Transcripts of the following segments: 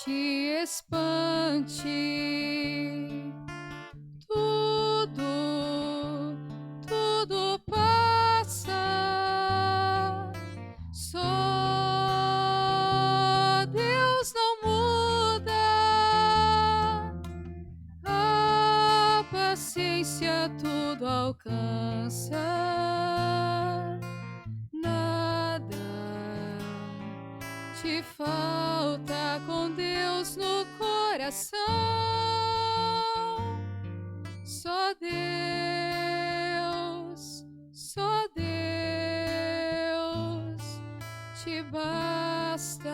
te espante. Tudo passa. Só Deus não muda. A paciência tudo alcança. Nada te falta com Deus no coração. Só Deus te basta.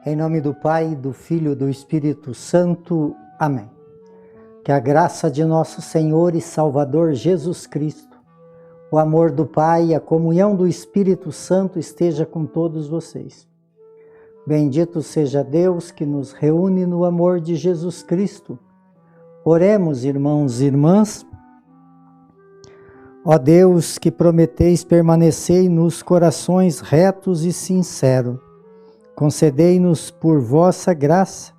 Em nome do Pai, do Filho e do Espírito Santo. Amém. Que a graça de nosso Senhor e Salvador Jesus Cristo, o amor do Pai e a comunhão do Espírito Santo esteja com todos vocês. Bendito seja Deus que nos reúne no amor de Jesus Cristo. Oremos, irmãos e irmãs. Ó Deus, que prometeis permanecei nos corações retos e sinceros, concedei-nos por vossa graça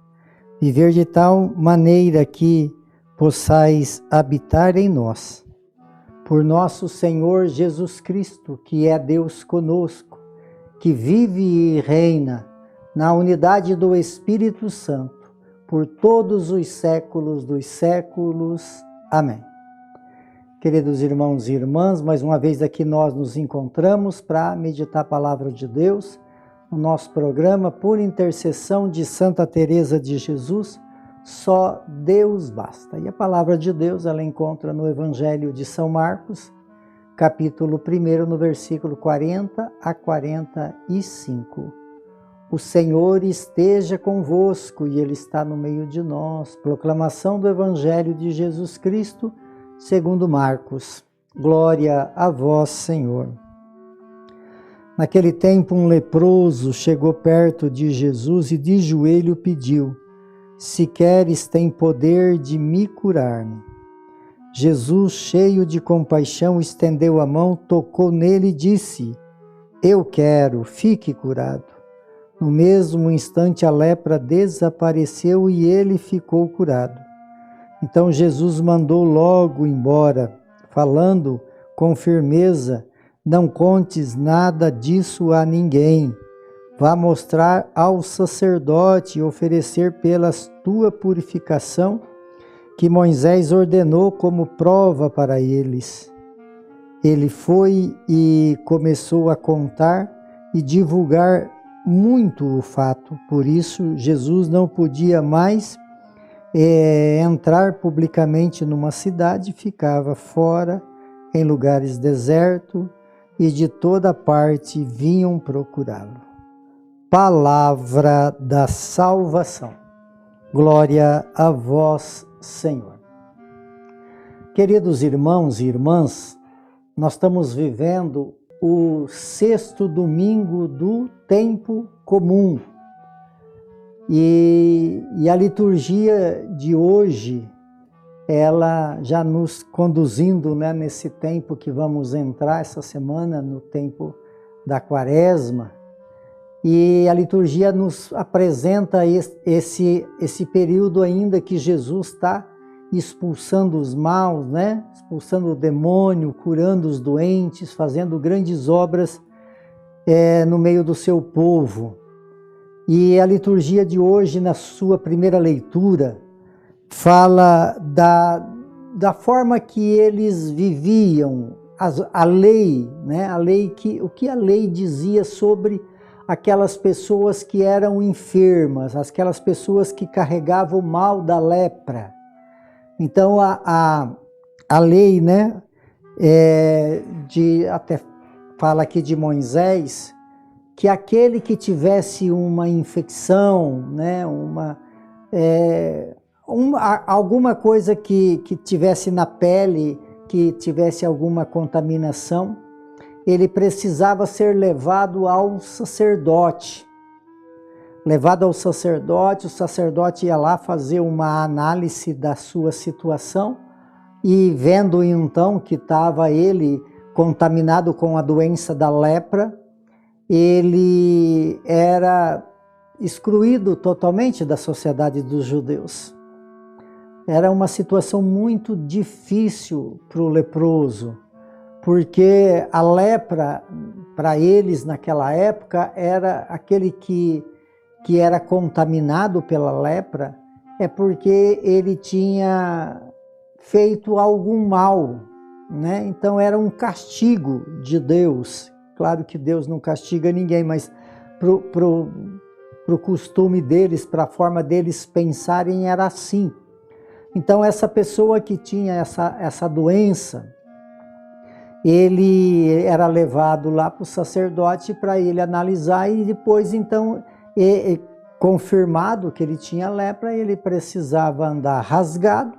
viver de tal maneira que possais habitar em nós. Por nosso Senhor Jesus Cristo, que é Deus conosco, que vive e reina na unidade do Espírito Santo, por todos os séculos dos séculos. Amém. Queridos irmãos e irmãs, mais uma vez aqui nós nos encontramos para meditar a Palavra de Deus, no nosso programa, por intercessão de Santa Teresa de Jesus, só Deus basta. E a Palavra de Deus ela encontra no Evangelho de São Marcos, capítulo 1, no versículo 40 a 45. O Senhor esteja convosco e Ele está no meio de nós. Proclamação do Evangelho de Jesus Cristo, segundo Marcos. Glória a vós, Senhor. Naquele tempo, um leproso chegou perto de Jesus e de joelho pediu: se queres, tem poder de me curar-me. Jesus, cheio de compaixão, estendeu a mão, tocou nele e disse: eu quero, fique curado. No mesmo instante, a lepra desapareceu e ele ficou curado. Então Jesus mandou logo embora, falando com firmeza: não contes nada disso a ninguém. Vá mostrar ao sacerdote e oferecer pela tua purificação que Moisés ordenou como prova para eles. Ele foi e começou a contar e divulgar muito o fato. Por isso, Jesus não podia mais entrar publicamente numa cidade, ficava fora, em lugares desertos, e de toda parte vinham procurá-lo. Palavra da salvação. Glória a vós, Senhor. Queridos irmãos e irmãs, nós estamos vivendo o 6º domingo do tempo comum. E a liturgia de hoje, ela já nos conduzindo, né, nesse tempo que vamos entrar essa semana, no tempo da Quaresma, e a liturgia nos apresenta esse período ainda que Jesus está expulsando os maus, né? Expulsando o demônio, curando os doentes, fazendo grandes obras no meio do seu povo. E a liturgia de hoje, na sua primeira leitura, fala da forma que eles viviam, a lei, né? O que a lei dizia sobre aquelas pessoas que eram enfermas, aquelas pessoas que carregavam o mal da lepra. Então a lei, né, até fala aqui de Moisés, que aquele que tivesse uma infecção, né, alguma coisa que tivesse na pele, que tivesse alguma contaminação, ele precisava ser levado ao sacerdote. Levado ao sacerdote, o sacerdote ia lá fazer uma análise da sua situação e vendo então que estava ele contaminado com a doença da lepra, ele era excluído totalmente da sociedade dos judeus. Era uma situação muito difícil para o leproso, porque a lepra, para eles naquela época, era aquele que era contaminado pela lepra, é porque ele tinha feito algum mal, né? Então era um castigo de Deus. Claro que Deus não castiga ninguém, mas pro costume deles, para a forma deles pensarem, era assim. Então essa pessoa que tinha essa doença, ele era levado lá para o sacerdote para ele analisar e depois então, confirmado que ele tinha lepra, ele precisava andar rasgado,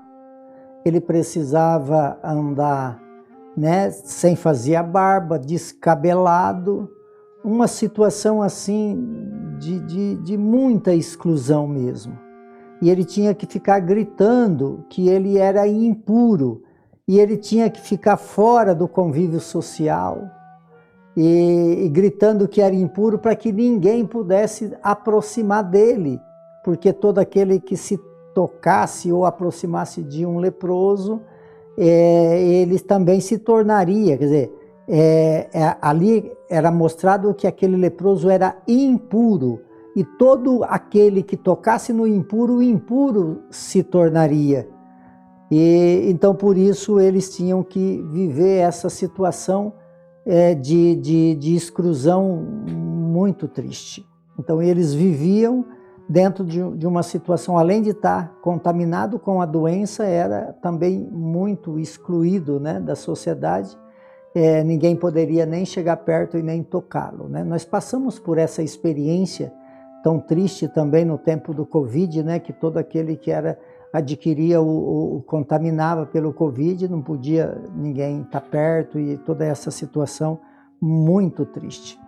ele precisava andar, né, sem fazer a barba, descabelado, uma situação assim de muita exclusão mesmo. E ele tinha que ficar gritando que ele era impuro, e ele tinha que ficar fora do convívio social, e gritando que era impuro para que ninguém pudesse aproximar dele, porque todo aquele que se tocasse ou aproximasse de um leproso, ele também se tornaria, quer dizer, ali era mostrado que aquele leproso era impuro, e todo aquele que tocasse no impuro, o impuro se tornaria. E então por isso eles tinham que viver essa situação de exclusão muito triste. Então eles viviam dentro de uma situação, além de estar contaminado com a doença, era também muito excluído, né, da sociedade. Ninguém poderia nem chegar perto e nem tocá-lo, né? Nós passamos por essa experiência tão triste também no tempo do Covid, né, que todo aquele que adquiria contaminava pelo Covid, não podia ninguém estar perto, e toda essa situação muito triste.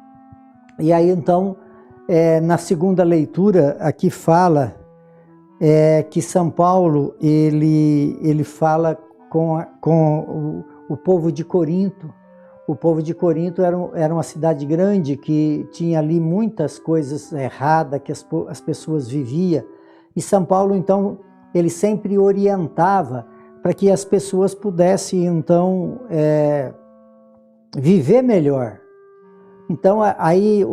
E aí então, na segunda leitura, aqui fala que São Paulo, ele fala com o povo de Corinto. O povo de Corinto era uma cidade grande que tinha ali muitas coisas erradas que as pessoas viviam. E São Paulo, então, ele sempre orientava para que as pessoas pudessem, então, viver melhor. Então, aí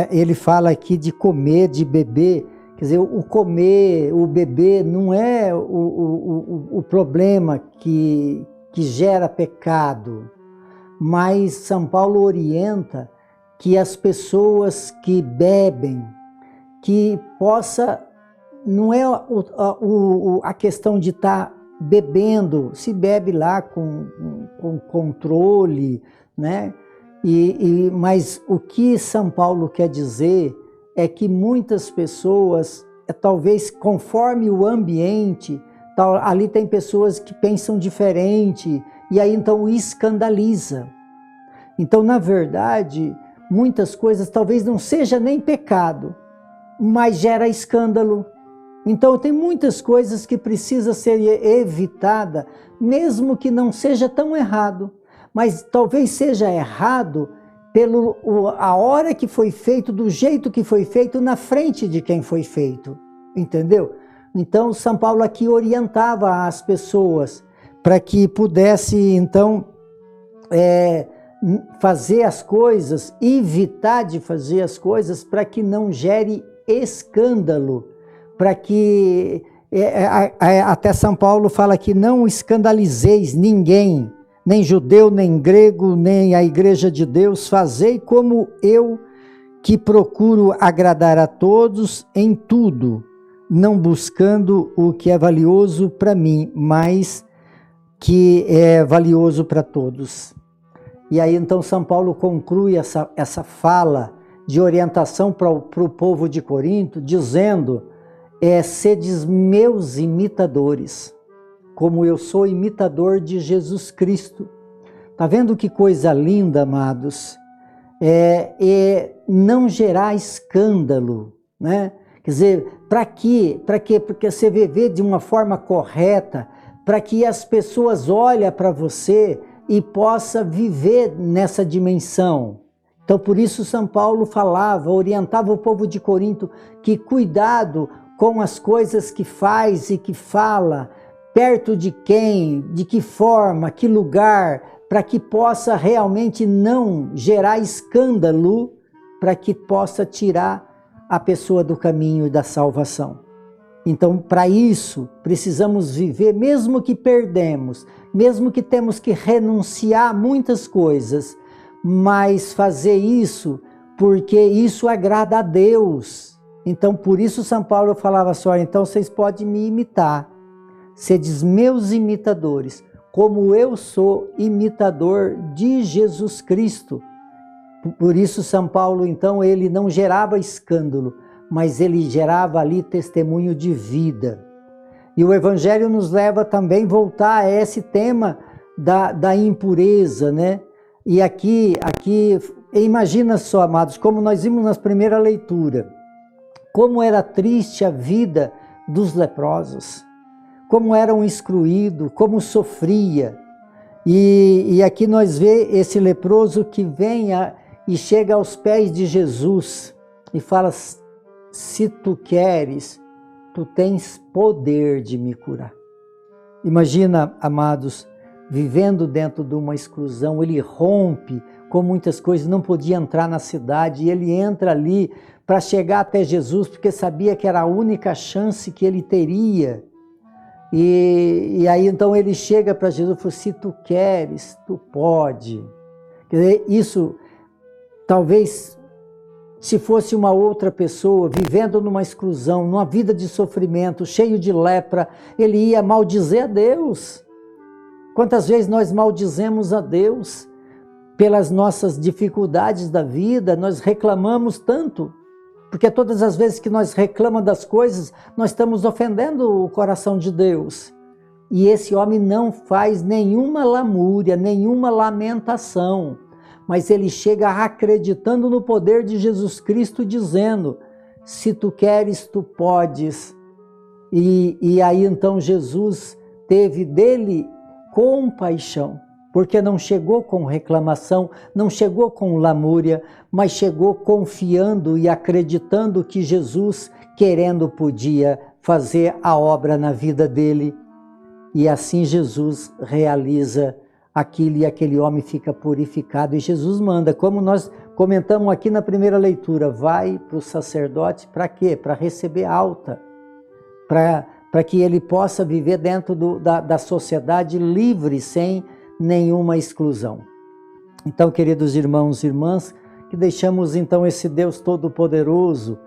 ele fala aqui de comer, de beber. Quer dizer, o comer, o beber não é o problema que gera pecado. Mas São Paulo orienta que as pessoas que bebem, que possa, não é a questão de estar bebendo, se bebe lá com controle, né? Mas o que São Paulo quer dizer é que muitas pessoas, talvez conforme o ambiente, ali tem pessoas que pensam diferente, e aí então escandaliza. Então, na verdade, muitas coisas talvez não seja nem pecado, mas gera escândalo. Então tem muitas coisas que precisam ser evitadas, mesmo que não seja tão errado, mas talvez seja errado a hora que foi feito, do jeito que foi feito, na frente de quem foi feito, entendeu? Então São Paulo aqui orientava as pessoas para que pudesse, então, fazer as coisas, evitar de fazer as coisas para que não gere escândalo, para que, até São Paulo fala que não escandalizeis ninguém, nem judeu, nem grego, nem a igreja de Deus, fazei como eu, que procuro agradar a todos em tudo, não buscando o que é valioso para mim, mas que é valioso para todos. E aí então São Paulo conclui essa fala de orientação para o povo de Corinto, dizendo, sedes meus imitadores, como eu sou imitador de Jesus Cristo. Tá vendo que coisa linda, amados? Não gerar escândalo, né? Quer dizer, para quê? Porque você viver de uma forma correta, para que as pessoas olhem para você e possa viver nessa dimensão, Então, por isso, São Paulo falava, orientava o povo de Corinto que cuidado com as coisas que faz e que fala, perto de quem, de que forma, que lugar, para que possa realmente não gerar escândalo, para que possa tirar a pessoa do caminho da salvação. Então, para isso, precisamos viver, mesmo que perdemos, mesmo que temos que renunciar a muitas coisas, mas fazer isso porque isso agrada a Deus. Então, por isso São Paulo falava assim, olha, então vocês podem me imitar, sedes meus imitadores, como eu sou imitador de Jesus Cristo. Por isso São Paulo, então, ele não gerava escândalo, mas ele gerava ali testemunho de vida. E o Evangelho nos leva também a voltar a esse tema da impureza, né? E aqui, imagina só, amados, como nós vimos na primeira leitura, como era triste a vida dos leprosos, como eram excluídos, como sofria. E aqui nós vê esse leproso que vem e chega aos pés de Jesus e fala, se tu queres, tu tens poder de me curar. Imagina, amados, vivendo dentro de uma exclusão, ele rompe com muitas coisas, não podia entrar na cidade, e ele entra ali para chegar até Jesus, porque sabia que era a única chance que ele teria. E aí então ele chega para Jesus e fala, se tu queres, tu pode. Quer dizer, isso talvez se fosse uma outra pessoa vivendo numa exclusão, numa vida de sofrimento, cheio de lepra, ele ia maldizer a Deus. Quantas vezes nós maldizemos a Deus pelas nossas dificuldades da vida, nós reclamamos tanto, porque todas as vezes que nós reclamamos das coisas, nós estamos ofendendo o coração de Deus. E esse homem não faz nenhuma lamúria, nenhuma lamentação, mas ele chega acreditando no poder de Jesus Cristo, dizendo, se tu queres, tu podes. E aí então Jesus teve dele compaixão, porque não chegou com reclamação, não chegou com lamúria, mas chegou confiando e acreditando que Jesus, querendo, podia fazer a obra na vida dele. E assim Jesus realiza aquilo e aquele homem fica purificado. E Jesus manda, como nós comentamos aqui na primeira leitura, vai para o sacerdote, para quê? Para receber alta, para que ele possa viver dentro da sociedade livre, sem nenhuma exclusão. Então, queridos irmãos e irmãs, que deixamos então esse Deus Todo-Poderoso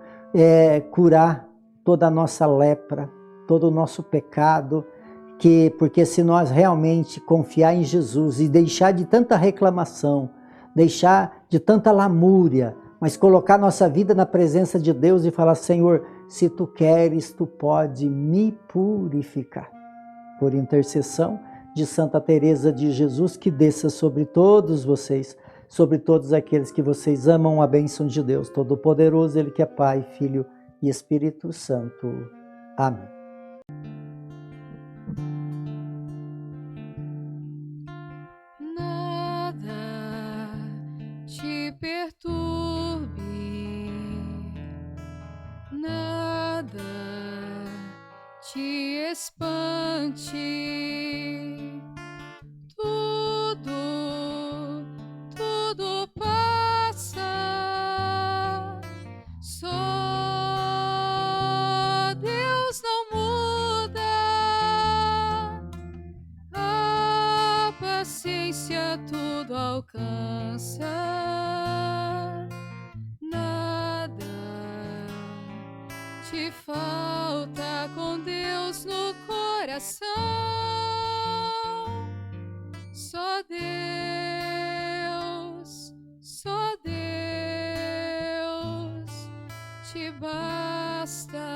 curar toda a nossa lepra, todo o nosso pecado, porque se nós realmente confiar em Jesus e deixar de tanta reclamação, deixar de tanta lamúria, mas colocar nossa vida na presença de Deus e falar, Senhor, se tu queres, tu pode me purificar. Por intercessão de Santa Teresa de Jesus, que desça sobre todos vocês, sobre todos aqueles que vocês amam, a bênção de Deus Todo-Poderoso, Ele que é Pai, Filho e Espírito Santo. Amém. Nada te perturbe, nada te espante, tudo passa, só Deus não muda, a paciência tudo alcança, nada te falta com Deus no coração, só Deus te basta.